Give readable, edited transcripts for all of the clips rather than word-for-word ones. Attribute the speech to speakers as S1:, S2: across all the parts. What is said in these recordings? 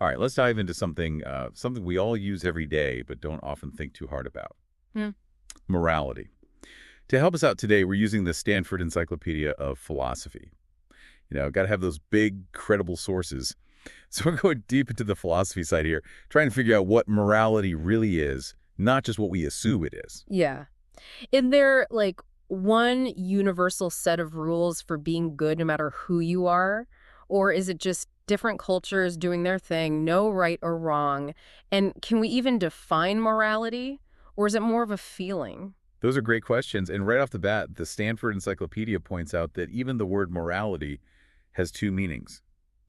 S1: All right, let's dive into something we all use every day but don't often think too hard about.
S2: Hmm.
S1: Morality. To help us out today, we're using the Stanford Encyclopedia of Philosophy. Got to have those big, credible sources. So we're going deep into the philosophy side here, trying to figure out what morality really is, not just what we assume it is.
S2: Yeah. Is there one universal set of rules for being good no matter who you are? Or is it just different cultures doing their thing, no right or wrong? And can we even define morality? Or is it more of a feeling?
S1: Those are great questions. And right off the bat, the Stanford Encyclopedia points out that even the word morality has two meanings,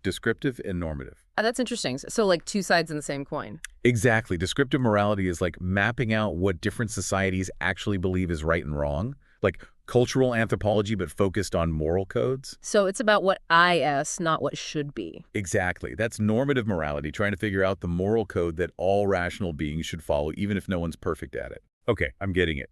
S1: descriptive and normative.
S2: That's interesting. So like two sides in the same coin.
S1: Exactly. Descriptive morality is like mapping out what different societies actually believe is right and wrong, like cultural anthropology, but focused on moral codes.
S2: So it's about what is, not what should be.
S1: Exactly. That's normative morality, trying to figure out the moral code that all rational beings should follow, even if no one's perfect at it. Okay, I'm getting it.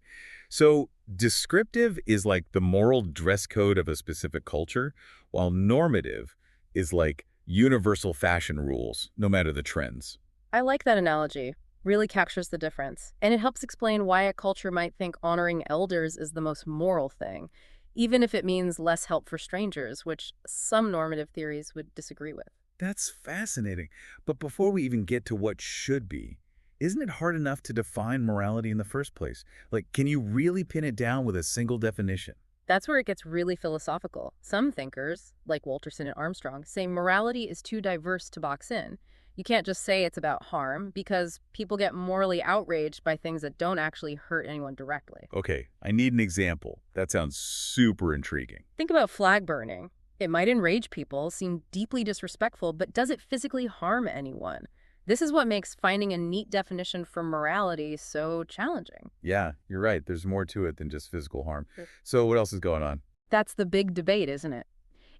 S1: So descriptive is like the moral dress code of a specific culture, while normative is like universal fashion rules, no matter the trends.
S2: I like that analogy. Really captures the difference. And it helps explain why a culture might think honoring elders is the most moral thing, even if it means less help for strangers, which some normative theories would disagree with.
S1: That's fascinating. But before we even get to what should be, isn't it hard enough to define morality in the first place? Like, can you really pin it down with a single definition?
S2: That's where it gets really philosophical. Some thinkers, like Walterson and Armstrong, say morality is too diverse to box in. You can't just say it's about harm because people get morally outraged by things that don't actually hurt anyone directly.
S1: Okay, I need an example. That sounds super intriguing.
S2: Think about flag burning. It might enrage people, seem deeply disrespectful, but does it physically harm anyone? This is what makes finding a neat definition for morality so challenging.
S1: Yeah, you're right. There's more to it than just physical harm.
S2: Sure.
S1: So what else is going on?
S2: That's the big debate, isn't it?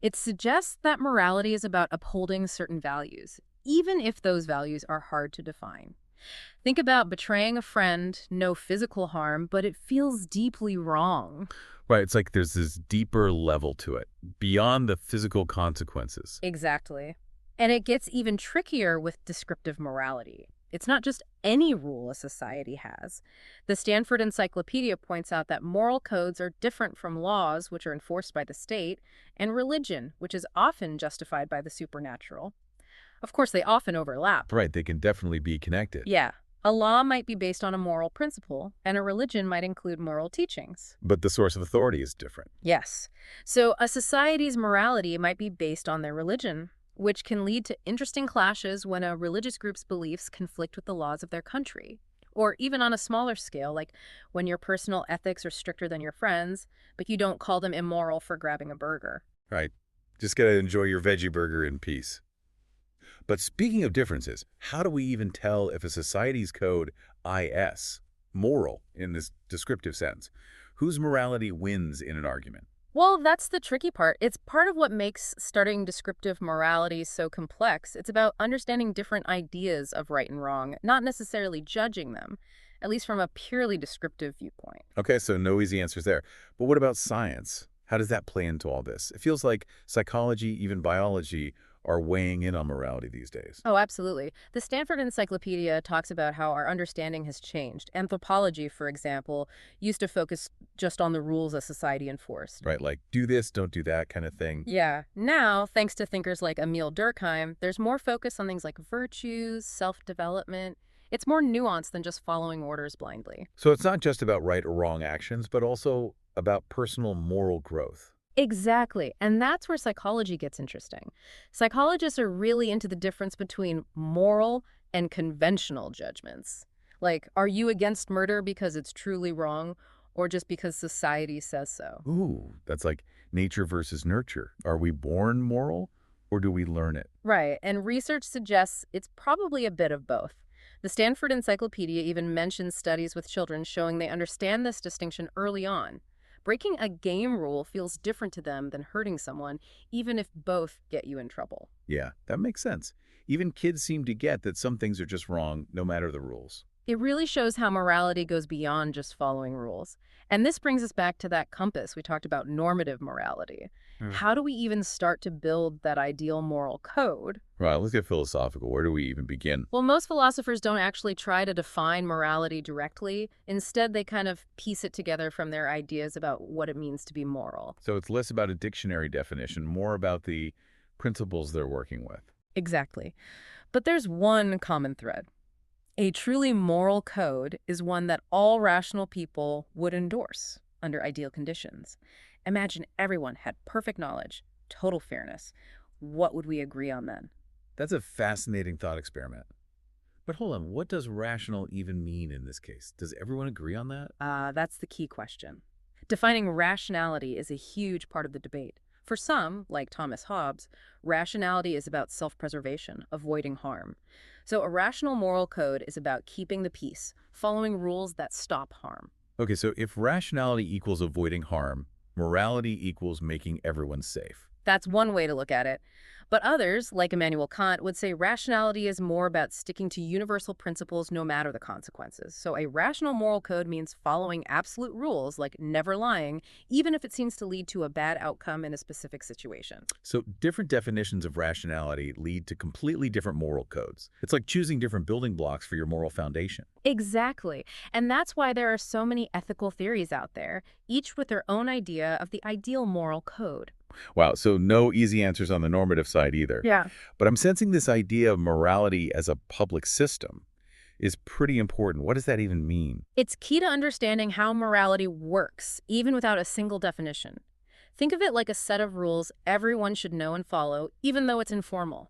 S2: It suggests that morality is about upholding certain values, even if those values are hard to define. Think about betraying a friend, no physical harm, but it feels deeply wrong.
S1: Right, it's like there's this deeper level to it, beyond the physical consequences.
S2: Exactly. And it gets even trickier with descriptive morality. It's not just any rule a society has. The Stanford Encyclopedia points out that moral codes are different from laws, which are enforced by the state, and religion, which is often justified by the supernatural. Of course, they often overlap.
S1: Right, they can definitely be connected.
S2: Yeah, a law might be based on a moral principle, and a religion might include moral teachings.
S1: But the source of authority is different.
S2: Yes. So a society's morality might be based on their religion, which can lead to interesting clashes when a religious group's beliefs conflict with the laws of their country. Or even on a smaller scale, like when your personal ethics are stricter than your friends, but you don't call them immoral for grabbing a burger.
S1: Right. Just gotta enjoy your veggie burger in peace. But speaking of differences, how do we even tell if a society's code is moral in this descriptive sense? Whose morality wins in an argument?
S2: Well, that's the tricky part. It's part of what makes studying descriptive morality so complex. It's about understanding different ideas of right and wrong, not necessarily judging them, at least from a purely descriptive viewpoint.
S1: Okay, so no easy answers there. But what about science? How does that play into all this? It feels like psychology, even biology, are weighing in on morality these days.
S2: Oh, absolutely. The Stanford Encyclopedia talks about how our understanding has changed. Anthropology, for example, used to focus just on the rules a society enforced.
S1: Right, like do this, don't do that kind of thing.
S2: Yeah. Now, thanks to thinkers like Emil Durkheim, there's more focus on things like virtues, self-development. It's more nuanced than just following orders blindly.
S1: So it's not just about right or wrong actions, but also about personal moral growth.
S2: Exactly. And that's where psychology gets interesting. Psychologists are really into the difference between moral and conventional judgments. Like, are you against murder because it's truly wrong or just because society says so?
S1: Ooh, that's like nature versus nurture. Are we born moral or do we learn it?
S2: Right. And research suggests it's probably a bit of both. The Stanford Encyclopedia even mentions studies with children showing they understand this distinction early on. Breaking a game rule feels different to them than hurting someone, even if both get you in trouble.
S1: Yeah, that makes sense. Even kids seem to get that some things are just wrong, no matter the rules.
S2: It really shows how morality goes beyond just following rules. And this brings us back to that compass we talked about, normative morality.
S1: Hmm.
S2: How do we even start to build that ideal moral code?
S1: Right, let's get philosophical. Where do we even begin?
S2: Well, most philosophers don't actually try to define morality directly. Instead, they kind of piece it together from their ideas about what it means to be moral.
S1: So it's less about a dictionary definition, more about the principles they're working with.
S2: Exactly. But there's one common thread. A truly moral code is one that all rational people would endorse under ideal conditions. Imagine everyone had perfect knowledge, total fairness. What would we agree on then?
S1: That's a fascinating thought experiment. But hold on, what does rational even mean in this case? Does everyone agree on that?
S2: That's the key question. Defining rationality is a huge part of the debate. For some, like Thomas Hobbes, rationality is about self-preservation, avoiding harm. So a rational moral code is about keeping the peace, following rules that stop harm.
S1: Okay, so if rationality equals avoiding harm, morality equals making everyone safe.
S2: That's one way to look at it. But others, like Immanuel Kant, would say rationality is more about sticking to universal principles no matter the consequences. So a rational moral code means following absolute rules, like never lying, even if it seems to lead to a bad outcome in a specific situation.
S1: So different definitions of rationality lead to completely different moral codes. It's like choosing different building blocks for your moral foundation.
S2: Exactly. And that's why there are so many ethical theories out there, each with their own idea of the ideal moral code.
S1: Wow, so no easy answers on the normative side either.
S2: Yeah.
S1: But I'm sensing this idea of morality as a public system is pretty important. What does that even mean?
S2: It's key to understanding how morality works, even without a single definition. Think of it like a set of rules everyone should know and follow, even though it's informal.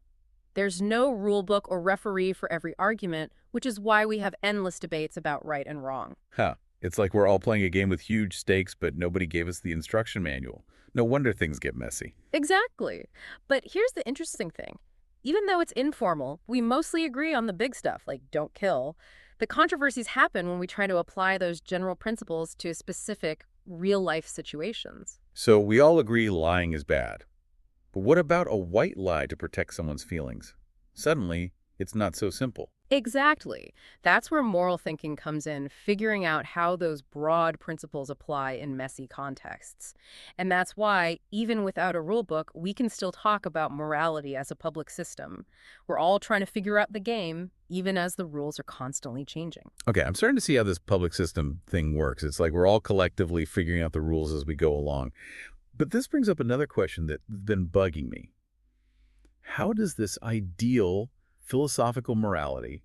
S2: There's no rule book or referee for every argument, which is why we have endless debates about right and wrong.
S1: Huh. It's like we're all playing a game with huge stakes, but nobody gave us the instruction manual. No wonder things get messy.
S2: Exactly. But here's the interesting thing. Even though it's informal, we mostly agree on the big stuff, like don't kill. The controversies happen when we try to apply those general principles to specific, real-life situations.
S1: So we all agree lying is bad. But what about a white lie to protect someone's feelings? Suddenly, it's not so simple.
S2: Exactly. That's where moral thinking comes in, figuring out how those broad principles apply in messy contexts. And that's why, even without a rule book, we can still talk about morality as a public system. We're all trying to figure out the game, even as the rules are constantly changing.
S1: Okay, I'm starting to see how this public system thing works. It's like we're all collectively figuring out the rules as we go along. But this brings up another question that's been bugging me. How does this ideal philosophical morality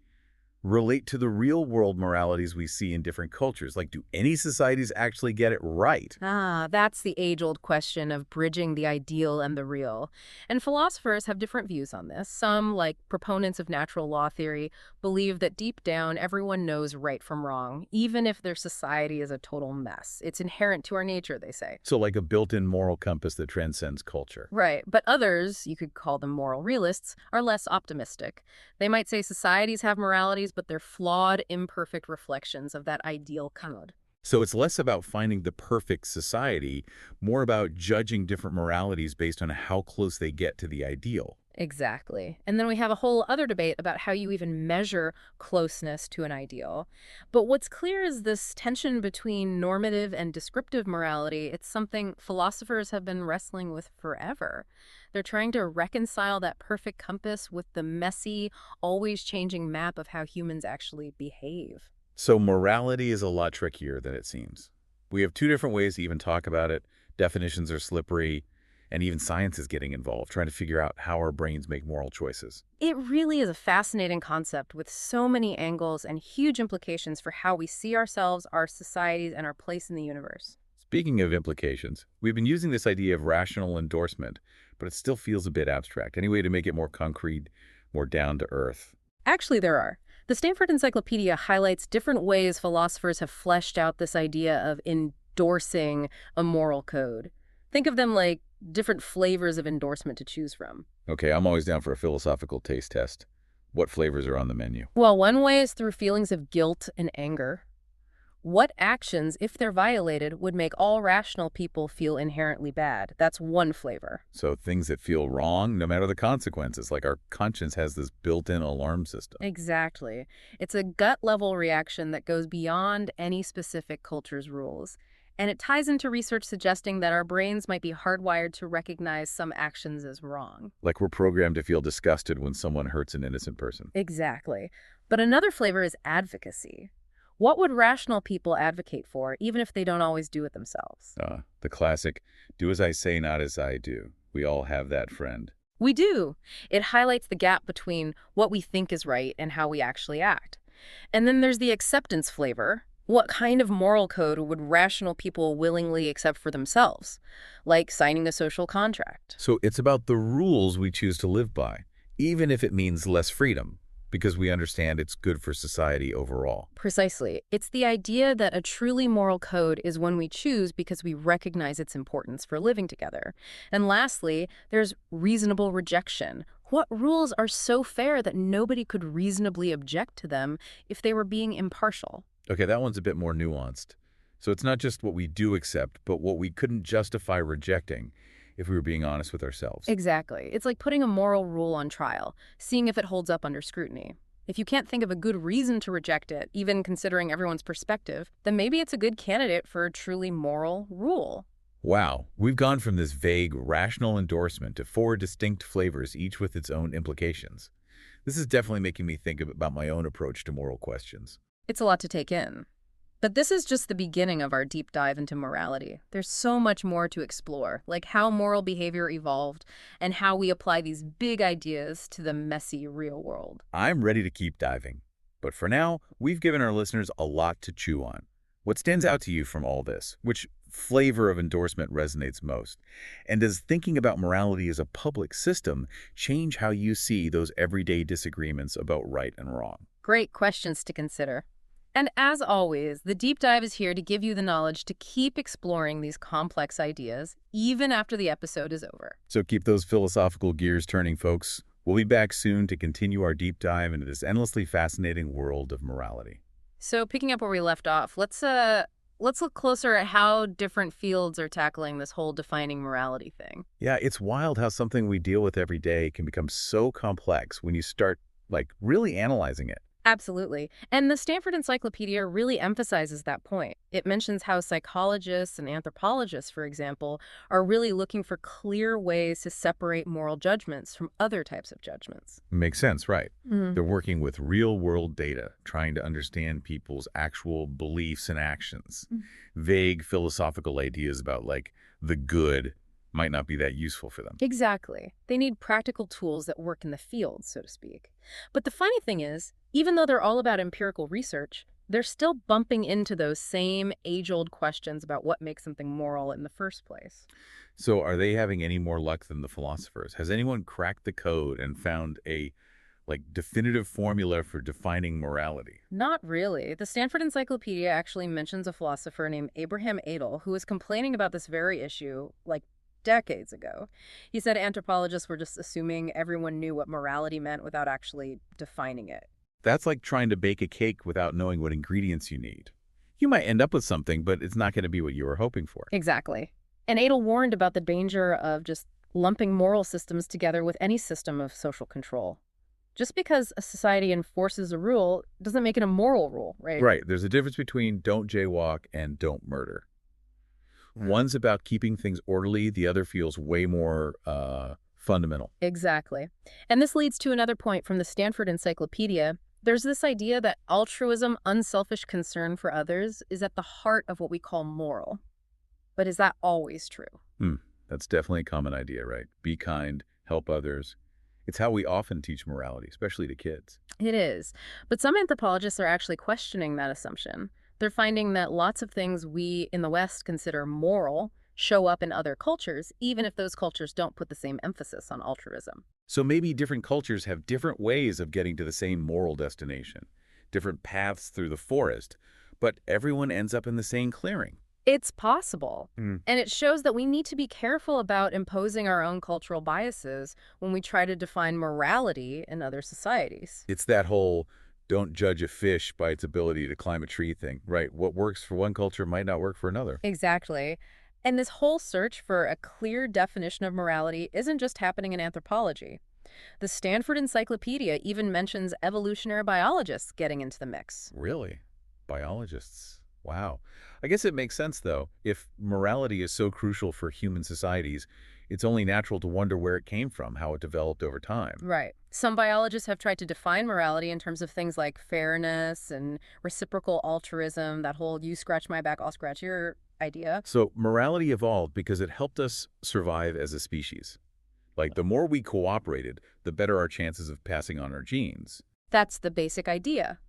S1: relate to the real-world moralities we see in different cultures? Like, do any societies actually get it right?
S2: That's the age-old question of bridging the ideal and the real. And philosophers have different views on this. Some, like proponents of natural law theory, believe that deep down everyone knows right from wrong, even if their society is a total mess. It's inherent to our nature, they say.
S1: So like a built-in moral compass that transcends culture.
S2: Right, but others, you could call them moral realists, are less optimistic. They might say societies have moralities, but they're flawed, imperfect reflections of that ideal code.
S1: So it's less about finding the perfect society, more about judging different moralities based on how close they get to the ideal.
S2: Exactly. And then we have a whole other debate about how you even measure closeness to an ideal. But what's clear is this tension between normative and descriptive morality. It's something philosophers have been wrestling with forever. They're trying to reconcile that perfect compass with the messy, always changing map of how humans actually behave.
S1: So morality is a lot trickier than it seems. We have two different ways to even talk about it. Definitions are slippery, and even science is getting involved, trying to figure out how our brains make moral choices.
S2: It really is a fascinating concept with so many angles and huge implications for how we see ourselves, our societies, and our place in the universe.
S1: Speaking of implications, we've been using this idea of rational endorsement, but it still feels a bit abstract. Any way to make it more concrete, more down to earth?
S2: Actually, there are. The Stanford Encyclopedia highlights different ways philosophers have fleshed out this idea of endorsing a moral code. Think of them like different flavors of endorsement to choose from.
S1: Okay, I'm always down for a philosophical taste test. What flavors are on the menu?
S2: Well, one way is through feelings of guilt and anger. What actions, if they're violated, would make all rational people feel inherently bad? That's one flavor.
S1: So things that feel wrong, no matter the consequences, like our conscience has this built-in alarm system.
S2: Exactly. It's a gut-level reaction that goes beyond any specific culture's rules. And it ties into research suggesting that our brains might be hardwired to recognize some actions as wrong.
S1: Like we're programmed to feel disgusted when someone hurts an innocent person.
S2: Exactly. But another flavor is advocacy. What would rational people advocate for, even if they don't always do it themselves?
S1: The classic, do as I say, not as I do. We all have that friend.
S2: We do. It highlights the gap between what we think is right and how we actually act. And then there's the acceptance flavor. What kind of moral code would rational people willingly accept for themselves? Like signing a social contract.
S1: So it's about the rules we choose to live by, even if it means less freedom, because we understand it's good for society overall.
S2: Precisely. It's the idea that a truly moral code is one we choose because we recognize its importance for living together. And lastly, there's reasonable rejection. What rules are so fair that nobody could reasonably object to them if they were being impartial?
S1: Okay, that one's a bit more nuanced. So it's not just what we do accept, but what we couldn't justify rejecting if we were being honest with ourselves.
S2: Exactly. It's like putting a moral rule on trial, seeing if it holds up under scrutiny. If you can't think of a good reason to reject it, even considering everyone's perspective, then maybe it's a good candidate for a truly moral rule.
S1: Wow, we've gone from this vague, rational endorsement to four distinct flavors, each with its own implications. This is definitely making me think about my own approach to moral questions.
S2: It's a lot to take in. But this is just the beginning of our deep dive into morality. There's so much more to explore, like how moral behavior evolved and how we apply these big ideas to the messy real world.
S1: I'm ready to keep diving. But for now, we've given our listeners a lot to chew on. What stands out to you from all this? Which flavor of endorsement resonates most? And does thinking about morality as a public system change how you see those everyday disagreements about right and wrong?
S2: Great questions to consider. And as always, the deep dive is here to give you the knowledge to keep exploring these complex ideas, even after the episode is over.
S1: So keep those philosophical gears turning, folks. We'll be back soon to continue our deep dive into this endlessly fascinating world of morality.
S2: So picking up where we left off, let's look closer at how different fields are tackling this whole defining morality thing.
S1: Yeah, it's wild how something we deal with every day can become so complex when you start, really analyzing it.
S2: Absolutely. And the Stanford Encyclopedia really emphasizes that point. It mentions how psychologists and anthropologists, for example, are really looking for clear ways to separate moral judgments from other types of judgments.
S1: Makes sense, right?
S2: Mhm.
S1: They're working with real-world data, trying to understand people's actual beliefs and actions.
S2: Mm.
S1: Vague philosophical ideas about, the good might not be that useful for them.
S2: Exactly. They need practical tools that work in the field, so to speak. But the funny thing is, even though they're all about empirical research, they're still bumping into those same age-old questions about what makes something moral in the first place.
S1: So are they having any more luck than the philosophers? Has anyone cracked the code and found a, definitive formula for defining morality?
S2: Not really. The Stanford Encyclopedia actually mentions a philosopher named Abraham Adel who was complaining about this very issue, decades ago. He said anthropologists were just assuming everyone knew what morality meant without actually defining it.
S1: That's like trying to bake a cake without knowing what ingredients you need. You might end up with something, but it's not going to be what you were hoping for.
S2: Exactly. And Adel warned about the danger of just lumping moral systems together with any system of social control. Just because a society enforces a rule doesn't make it a moral rule, right?
S1: Right. There's a difference between don't jaywalk and don't murder. One's about keeping things orderly. The other feels way more fundamental.
S2: Exactly. And this leads to another point from the Stanford Encyclopedia. There's this idea that altruism, unselfish concern for others, is at the heart of what we call moral. But is that always true?
S1: That's definitely a common idea, right? Be kind, help others. It's how we often teach morality, especially to kids.
S2: It is. But some anthropologists are actually questioning that assumption. They're finding that lots of things we in the West consider moral show up in other cultures, even if those cultures don't put the same emphasis on altruism.
S1: So maybe different cultures have different ways of getting to the same moral destination, different paths through the forest, but everyone ends up in the same clearing.
S2: It's possible.
S1: Mm.
S2: And it shows that we need to be careful about imposing our own cultural biases when we try to define morality in other societies.
S1: It's that whole don't judge a fish by its ability to climb a tree thing, right? What works for one culture might not work for another.
S2: Exactly. And this whole search for a clear definition of morality isn't just happening in anthropology. The Stanford Encyclopedia even mentions evolutionary biologists getting into the mix.
S1: Really? Biologists. Wow. I guess it makes sense, though. If morality is so crucial for human societies, it's only natural to wonder where it came from, how it developed over time.
S2: Right. Some biologists have tried to define morality in terms of things like fairness and reciprocal altruism, that whole you scratch my back, I'll scratch your idea.
S1: So morality evolved because it helped us survive as a species. Like, the more we cooperated, the better our chances of passing on our genes.
S2: That's the basic idea.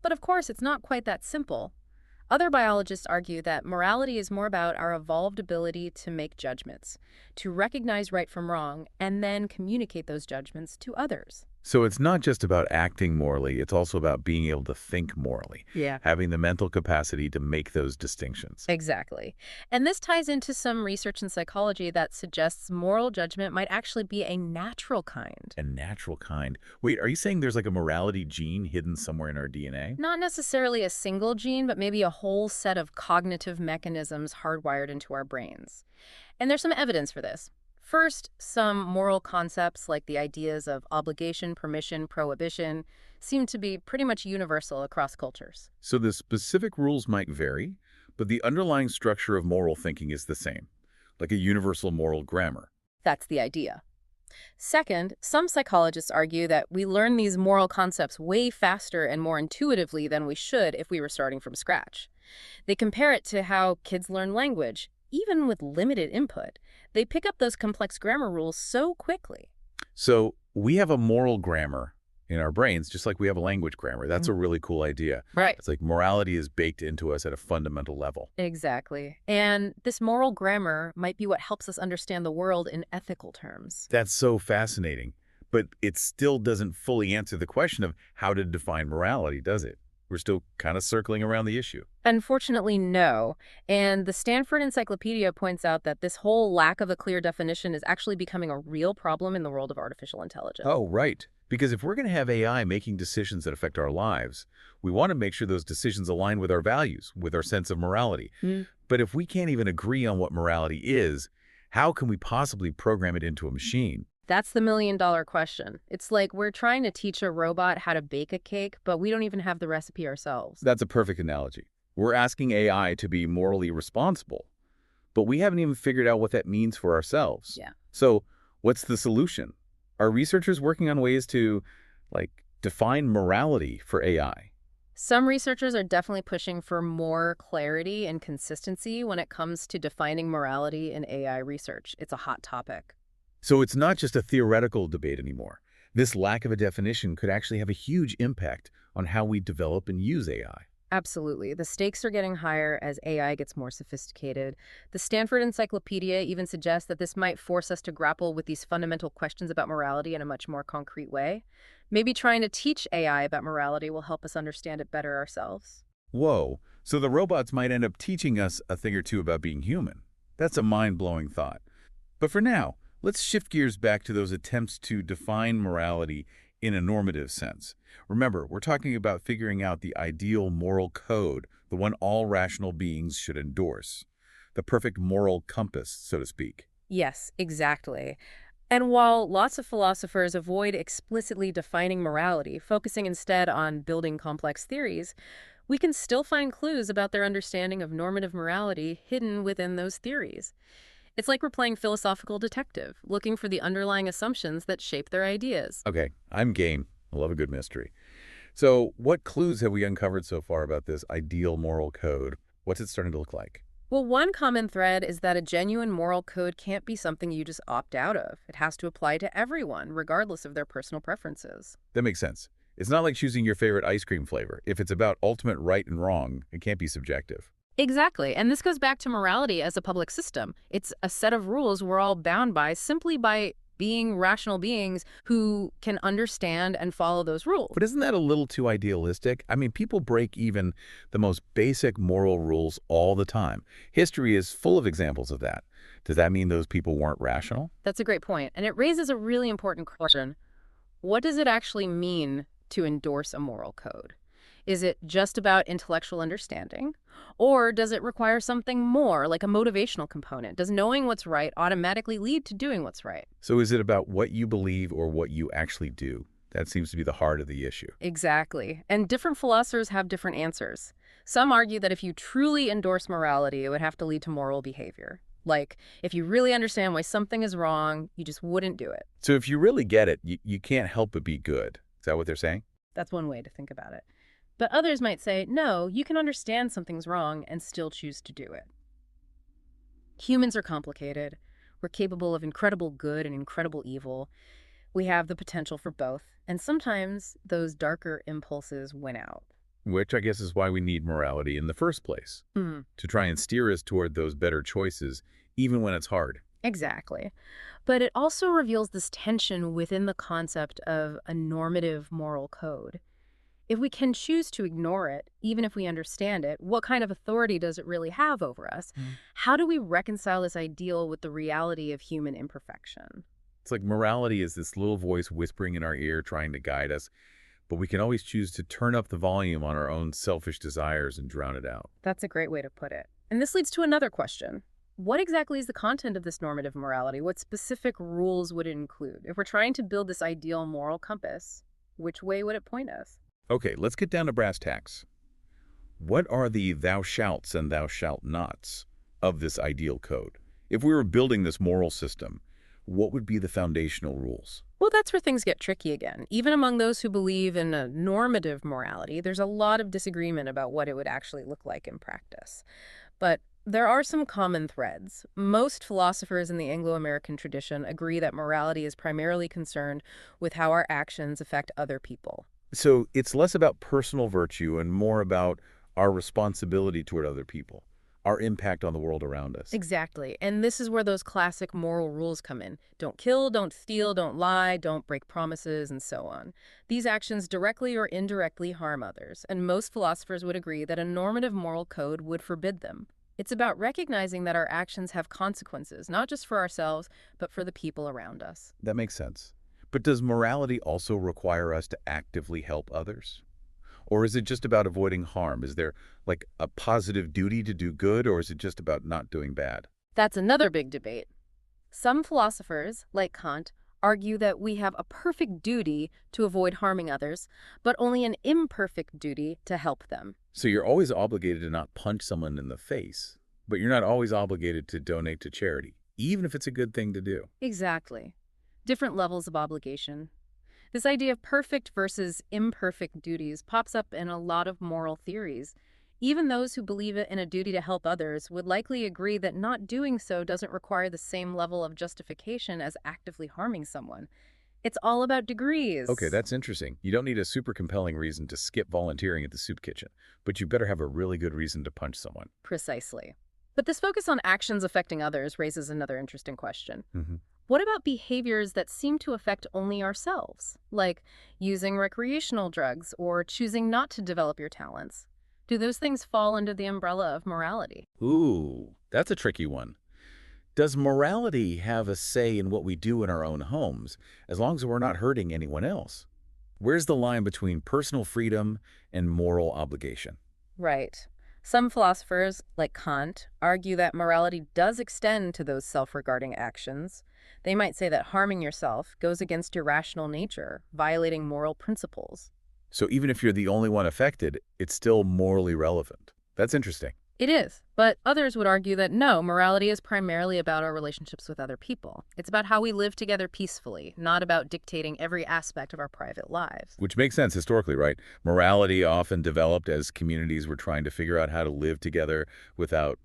S2: But of course, it's not quite that simple. Other biologists argue that morality is more about our evolved ability to make judgments, to recognize right from wrong, and then communicate those judgments to others.
S1: So it's not just about acting morally, it's also about being able to think morally,
S2: Yeah.
S1: having the mental capacity to make those distinctions.
S2: Exactly. And this ties into some research in psychology that suggests moral judgment might actually be a natural kind.
S1: A natural kind. Wait, are you saying there's like a morality gene hidden somewhere in our DNA?
S2: Not necessarily a single gene, but maybe a whole set of cognitive mechanisms hardwired into our brains. And there's some evidence for this. First, some moral concepts like the ideas of obligation, permission, prohibition seem to be pretty much universal across cultures.
S1: So the specific rules might vary, but the underlying structure of moral thinking is the same, like a universal moral grammar.
S2: That's the idea. Second, some psychologists argue that we learn these moral concepts way faster and more intuitively than we should if we were starting from scratch. They compare it to how kids learn language. Even with limited input, they pick up those complex grammar rules so quickly.
S1: So we have a moral grammar in our brains, just like we have a language grammar. That's a really cool idea.
S2: Right.
S1: It's like morality is baked into us at a fundamental level.
S2: Exactly. And this moral grammar might be what helps us understand the world in ethical terms.
S1: That's so fascinating. But it still doesn't fully answer the question of how to define morality, does it? We're still kind of circling around the issue.
S2: Unfortunately, no. And the Stanford Encyclopedia points out that this whole lack of a clear definition is actually becoming a real problem in the world of artificial intelligence.
S1: Oh, right. Because if we're going to have AI making decisions that affect our lives, we want to make sure those decisions align with our values, with our sense of morality.
S2: Hmm.
S1: But if we can't even agree on what morality is, how can we possibly program it into a machine?
S2: That's the million-dollar question. It's like we're trying to teach a robot how to bake a cake, but we don't even have the recipe ourselves.
S1: That's a perfect analogy. We're asking AI to be morally responsible, but we haven't even figured out what that means for ourselves.
S2: Yeah.
S1: So what's the solution? Are researchers working on ways to, like, define morality for AI?
S2: Some researchers are definitely pushing for more clarity and consistency when it comes to defining morality in AI research. It's a hot topic.
S1: So it's not just a theoretical debate anymore. This lack of a definition could actually have a huge impact on how we develop and use AI.
S2: Absolutely. The stakes are getting higher as AI gets more sophisticated. The Stanford Encyclopedia even suggests that this might force us to grapple with these fundamental questions about morality in a much more concrete way. Maybe trying to teach AI about morality will help us understand it better ourselves.
S1: Whoa, so the robots might end up teaching us a thing or two about being human. That's a mind-blowing thought. But for now, let's shift gears back to those attempts to define morality in a normative sense. Remember, we're talking about figuring out the ideal moral code, the one all rational beings should endorse. The perfect moral compass, so to speak.
S2: Yes, exactly. And while lots of philosophers avoid explicitly defining morality, focusing instead on building complex theories, we can still find clues about their understanding of normative morality hidden within those theories. It's like we're playing philosophical detective, looking for the underlying assumptions that shape their ideas.
S1: Okay, I'm game. I love a good mystery. So what clues have we uncovered so far about this ideal moral code? What's it starting to look like?
S2: Well, one common thread is that a genuine moral code can't be something you just opt out of. It has to apply to everyone, regardless of their personal preferences.
S1: That makes sense. It's not like choosing your favorite ice cream flavor. If it's about ultimate right and wrong, it can't be subjective.
S2: Exactly. And this goes back to morality as a public system. It's a set of rules we're all bound by simply by being rational beings who can understand and follow those rules.
S1: But isn't that a little too idealistic? I mean, people break even the most basic moral rules all the time. History is full of examples of that. Does that mean those people weren't rational?
S2: That's a great point. And it raises a really important question. What does it actually mean to endorse a moral code? Is it just about intellectual understanding? Or does it require something more, like a motivational component? Does knowing what's right automatically lead to doing what's right?
S1: So is it about what you believe or what you actually do? That seems to be the heart of the issue.
S2: Exactly. And different philosophers have different answers. Some argue that if you truly endorse morality, it would have to lead to moral behavior. Like, if you really understand why something is wrong, you just wouldn't do it.
S1: So if you really get it, you can't help but be good. Is that what they're saying?
S2: That's one way to think about it. But others might say, no, you can understand something's wrong and still choose to do it. Humans are complicated. We're capable of incredible good and incredible evil. We have the potential for both. And sometimes those darker impulses win out.
S1: Which I guess is why we need morality in the first place,
S2: Hmm.
S1: to try and steer us toward those better choices, even when it's hard.
S2: Exactly. But it also reveals this tension within the concept of a normative moral code. If we can choose to ignore it, even if we understand it, what kind of authority does it really have over us? How do we reconcile this ideal with the reality of human imperfection?
S1: It's like morality is this little voice whispering in our ear trying to guide us, but we can always choose to turn up the volume on our own selfish desires and drown it out.
S2: That's a great way to put it. And this leads to another question. What exactly is the content of this normative morality? What specific rules would it include? If we're trying to build this ideal moral compass, which way would it point us?
S1: Okay, let's get down to brass tacks. What are the thou shalts and thou shalt nots of this ideal code? If we were building this moral system, what would be the foundational rules?
S2: Well, that's where things get tricky again. Even among those who believe in a normative morality, there's a lot of disagreement about what it would actually look like in practice. But there are some common threads. Most philosophers in the Anglo-American tradition agree that morality is primarily concerned with how our actions affect other people.
S1: So it's less about personal virtue and more about our responsibility toward other people, our impact on the world around us.
S2: Exactly. And this is where those classic moral rules come in. Don't kill, don't steal, don't lie, don't break promises, and so on. These actions directly or indirectly harm others, and most philosophers would agree that a normative moral code would forbid them. It's about recognizing that our actions have consequences, not just for ourselves, but for the people around us.
S1: That makes sense. But does morality also require us to actively help others? Or is it just about avoiding harm? Is there like a positive duty to do good, or is it just about not doing bad?
S2: That's another big debate. Some philosophers, like Kant, argue that we have a perfect duty to avoid harming others, but only an imperfect duty to help them.
S1: So you're always obligated to not punch someone in the face, but you're not always obligated to donate to charity, even if it's a good thing to do.
S2: Exactly. Different levels of obligation. This idea of perfect versus imperfect duties pops up in a lot of moral theories. Even those who believe in a duty to help others would likely agree that not doing so doesn't require the same level of justification as actively harming someone. It's all about
S1: Okay,
S2: degrees.
S1: that's interesting. You don't need a super compelling reason to skip volunteering at the soup kitchen, but you better have a really good reason to punch someone.
S2: Precisely. But this focus on actions affecting others raises another interesting question.
S1: Hmm.
S2: What about behaviors that seem to affect only ourselves, like using recreational drugs or choosing not to develop your talents? Do those things fall under the umbrella of morality?
S1: Ooh, that's a tricky one. Does morality have a say in what we do in our own homes, as long as we're not hurting anyone else? Where's the line between personal freedom and moral obligation?
S2: Right. Some philosophers, like Kant, argue that morality does extend to those self-regarding actions. They might say that harming yourself goes against your rational nature, violating moral principles.
S1: So even if you're the only one affected, it's still morally relevant. That's interesting.
S2: It is, but others would argue that no, morality is primarily about our relationships with other people. It's about how we live together peacefully, not about dictating every aspect of our private lives.
S1: Which makes sense historically, right? Morality often developed as communities were trying to figure out how to live together without,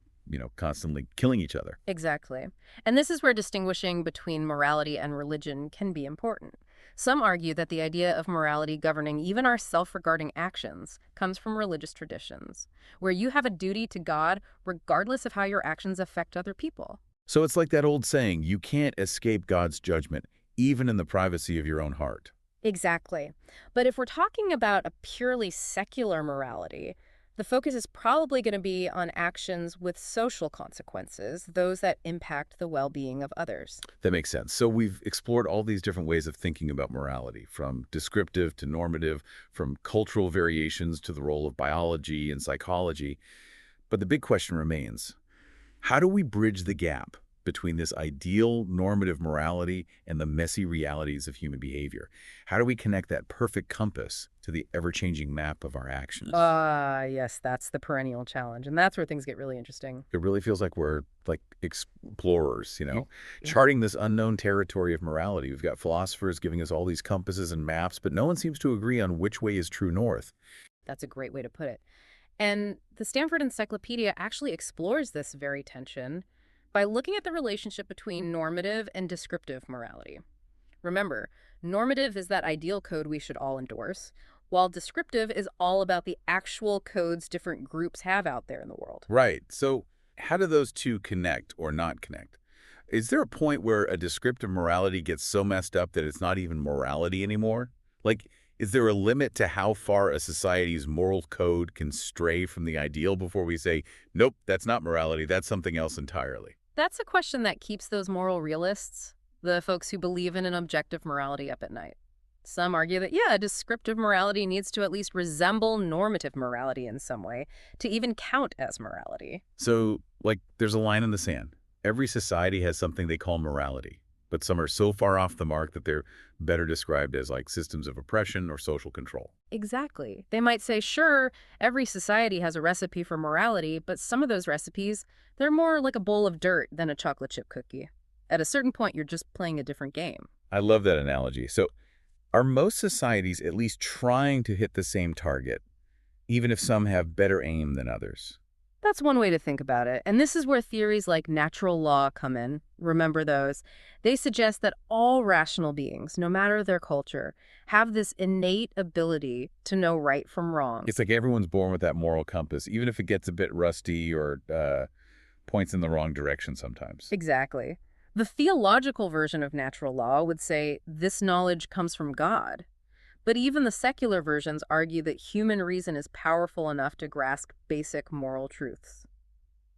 S1: constantly killing each other.
S2: Exactly. And this is where distinguishing between morality and religion can be important. Some argue that the idea of morality governing even our self-regarding actions comes from religious traditions, where you have a duty to God regardless of how your actions affect other people.
S1: So it's like that old saying, you can't escape God's judgment, even in the privacy of your own heart.
S2: Exactly. But if we're talking about a purely secular morality, The focus is probably going to be on actions with social consequences, those that impact the well-being of others.
S1: That makes sense. So we've explored all these different ways of thinking about morality, from descriptive to normative, from cultural variations to the role of biology and psychology. But the big question remains, how do we bridge the gap between this ideal normative morality and the messy realities of human behavior? How do we connect that perfect compass to the ever-changing map of our actions?
S2: Ah, yes, that's the perennial challenge. And that's where things get really interesting.
S1: It really feels like we're like explorers,
S2: Yeah. Yeah.
S1: charting this unknown territory of morality. We've got philosophers giving us all these compasses and maps, but no one seems to agree on which way is true north.
S2: That's a great way to put it. And the Stanford Encyclopedia actually explores this very tension by looking at the relationship between normative and descriptive morality. Remember, normative is that ideal code we should all endorse, while descriptive is all about the actual codes different groups have out there in the world.
S1: Right. So how do those two connect or not connect? Is there a point where a descriptive morality gets so messed up that it's not even morality anymore? Like, is there a limit to how far a society's moral code can stray from the ideal before we say, nope, that's not morality, that's something else entirely?
S2: That's a question that keeps those moral realists, the folks who believe in an objective morality, up at night. Some argue that, yeah, descriptive morality needs to at least resemble normative morality in some way to even count as morality.
S1: So, like, there's a line in the sand. Every society has something they call morality, but some are so far off the mark that they're better described as like systems of oppression or social control.
S2: Exactly. They might say, sure, every society has a recipe for morality, but some of those recipes, they're more like a bowl of dirt than a chocolate chip cookie. At a certain point, you're just playing a different game.
S1: I love that analogy. So, are most societies at least trying to hit the same target, even if some have better aim than others?
S2: That's one way to think about it. And this is where theories like natural law come in. Remember those. They suggest that all rational beings, no matter their culture, have this innate ability to know right from wrong.
S1: It's like everyone's born with that moral compass, even if it gets a bit rusty or points in the wrong direction sometimes.
S2: Exactly. The theological version of natural law would say this knowledge comes from God. But even the secular versions argue that human reason is powerful enough to grasp basic moral truths.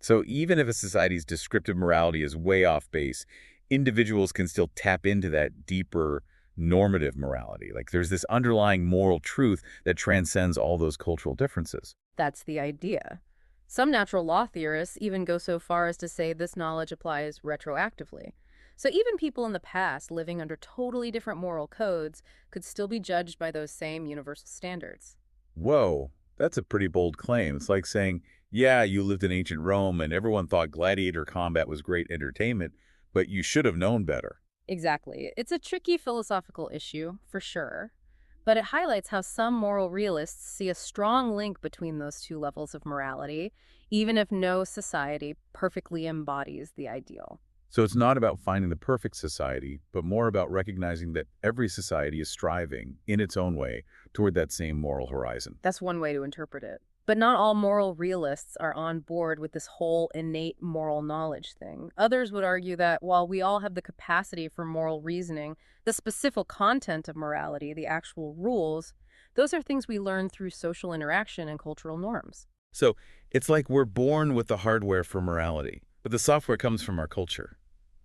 S1: So even if a society's descriptive morality is way off base, individuals can still tap into that deeper normative morality. Like there's this underlying moral truth that transcends all those cultural differences.
S2: That's the idea. Some natural law theorists even go so far as to say this knowledge applies retroactively. So even people in the past living under totally different moral codes could still be judged by those same universal standards.
S1: Whoa, that's a pretty bold claim. It's like saying, yeah, you lived in ancient Rome and everyone thought gladiator combat was great entertainment, but you should have known better.
S2: Exactly. It's a tricky philosophical issue, for sure, but it highlights how some moral realists see a strong link between those two levels of morality, even if no society perfectly embodies the ideal.
S1: So it's not about finding the perfect society, but more about recognizing that every society is striving, in its own way, toward that same moral horizon.
S2: That's one way to interpret it. But not all moral realists are on board with this whole innate moral knowledge thing. Others would argue that while we all have the capacity for moral reasoning, the specific content of morality, the actual rules, those are things we learn through social interaction and cultural norms.
S1: So it's like we're born with the hardware for morality, but the software comes from our culture.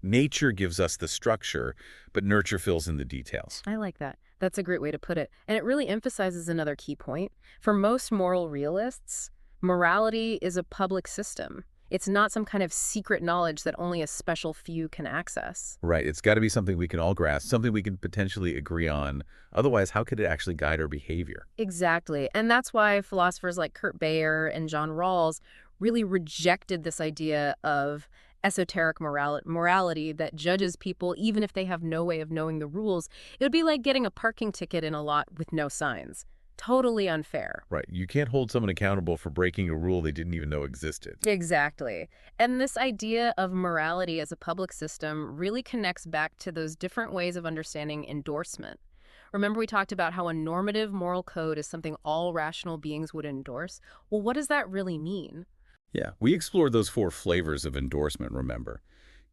S1: Nature gives us the structure, but nurture fills in the details.
S2: I like that. That's a great way to put it. And it really emphasizes another key point. For most moral realists, morality is a public system. It's not some kind of secret knowledge that only a special few can access.
S1: Right, it's got to be something we can all grasp, something we can potentially agree on. Otherwise, how could it actually guide our behavior?
S2: Exactly. And that's why philosophers like Kurt Bayer and John Rawls really rejected this idea of esoteric morality that judges people even if they have no way of knowing the rules. It would be like getting a parking ticket in a lot with no signs. Totally unfair.
S1: Right, you can't hold someone accountable for breaking a rule they didn't even know existed.
S2: Exactly. And this idea of morality as a public system really connects back to those different ways of understanding endorsement. Remember we talked about how a normative moral code is something all rational beings would endorse? Well, what does that really mean?
S1: Yeah, we explored those four flavors of endorsement, remember?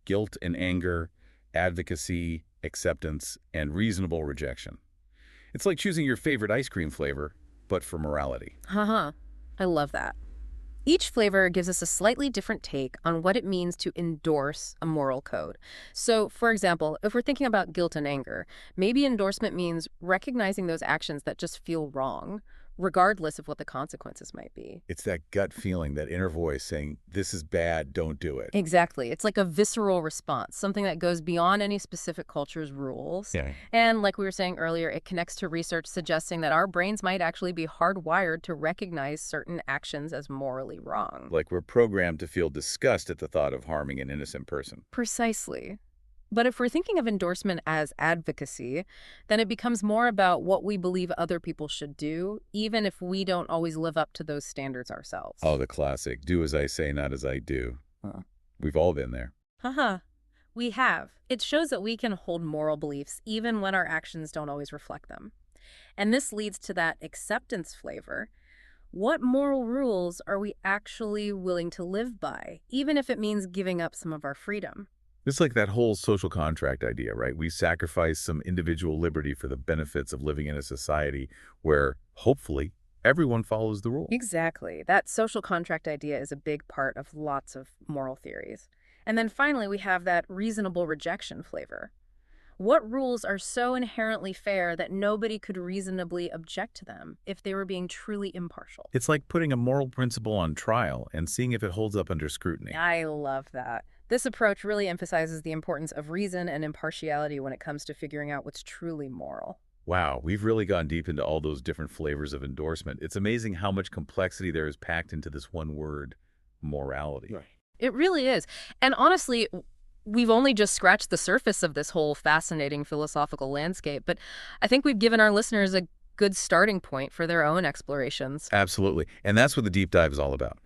S1: Guilt and anger, advocacy, acceptance, and reasonable rejection. It's like choosing your favorite ice cream flavor, but for morality.
S2: Haha. I love that. Each flavor gives us a slightly different take on what it means to endorse a moral code. So, for example, if we're thinking about guilt and anger, maybe endorsement means recognizing those actions that just feel wrong, regardless of what the consequences might be.
S1: It's that gut feeling, that inner voice saying, this is bad, don't do it.
S2: Exactly. It's like a visceral response, something that goes beyond any specific culture's rules.
S1: Yeah.
S2: And like we were saying earlier, it connects to research suggesting that our brains might actually be hardwired to recognize certain actions as morally wrong.
S1: Like we're programmed to feel disgust at the thought of harming an innocent person.
S2: Precisely. But if we're thinking of endorsement as advocacy, then it becomes more about what we believe other people should do, even if we don't always live up to those standards ourselves.
S1: Oh, the classic, do as I say, not as I do.
S2: Huh.
S1: We've all been there.
S2: Haha. We have. It shows that we can hold moral beliefs even when our actions don't always reflect them. And this leads to that acceptance flavor. What moral rules are we actually willing to live by, even if it means giving up some of our freedom?
S1: It's like that whole social contract idea, right? We sacrifice some individual liberty for the benefits of living in a society where, hopefully, everyone follows the rule.
S2: Exactly. That social contract idea is a big part of lots of moral theories. And then finally, we have that reasonable rejection flavor. What rules are so inherently fair that nobody could reasonably object to them if they were being truly impartial?
S1: It's like putting a moral principle on trial and seeing if it holds up under scrutiny.
S2: I love that. This approach really emphasizes the importance of reason and impartiality when it comes to figuring out what's truly moral.
S1: Wow, we've really gone deep into all those different flavors of endorsement. It's amazing how much complexity there is packed into this one word, morality.
S2: Right. It really is. And honestly, we've only just scratched the surface of this whole fascinating philosophical landscape, but I think we've given our listeners a good starting point for their own explorations.
S1: Absolutely. And that's what the deep dive is all about.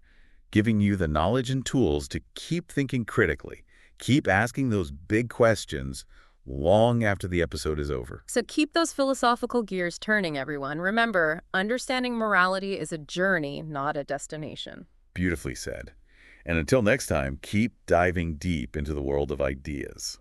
S1: Giving you the knowledge and tools to keep thinking critically, keep asking those big questions long after the episode is over.
S2: So keep those philosophical gears turning, everyone. Remember, understanding morality is a journey, not a destination.
S1: Beautifully said. And until next time, keep diving deep into the world of ideas.